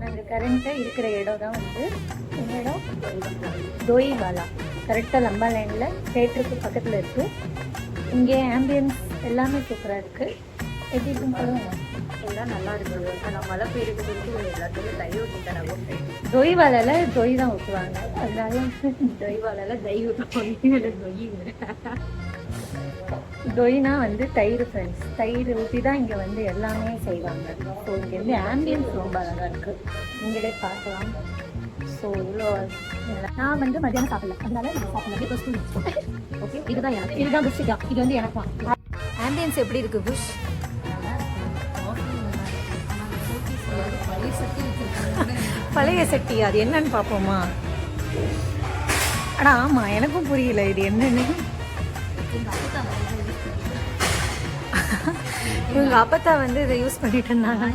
நாங்கள் கரண்ட்டாக இருக்கிற இடம் தான் வந்து இந்த இடம் தோயிவாலா. கரெக்டாக லம்பா லைனில் தேட்டருக்கு பக்கத்தில் இருக்குது. இங்கே ஆம்பியன்ஸ் எல்லாமே சூப்பராக இருக்குது. எப்படி இருக்குன்னு சொல்லுவாங்க. எல்லாம் நல்லா இருக்குது. ஆனால் மழை பெய்யுறதுக்கு எல்லாத்தையுமே தண்ணி ஊற்றி தரவும். தோய்வாலாவில் தொய் தான் ஊற்றுவாங்க. அதனால தோய்வாலாவில் தய் ஊற்றுவாங்க. தொய்னா வந்து தயிர் ஃப்ரெண்ட்ஸ். தயிர் ஊற்றி தான் இங்கே வந்து எல்லாமே செய்வாங்க. ஸோ இங்கே வந்து ஆம்பியன்ஸ் ரொம்ப அழகாக இருக்குது. நீங்களே பார்க்கலாம். ஸோ இவ்வளோ நான் வந்து மத்தியானம் சாப்பிடல, அதனால நான் சாப்பிடல. ஓகே, இதுதான் எனக்கு, இதுதான் புஷ்ஷிக்கா. இது வந்து எனக்கு ஆம்பியன்ஸ் எப்படி இருக்குது புஷ்? பழைய சட்டி அது என்னன்னு பார்ப்போமா? ஆனால் ஆமாம், எனக்கும் புரியல இது என்னன்னு. இவங்க அப்பத்தா வந்து இதை யூஸ் பண்ணிட்டு இருந்தாங்க.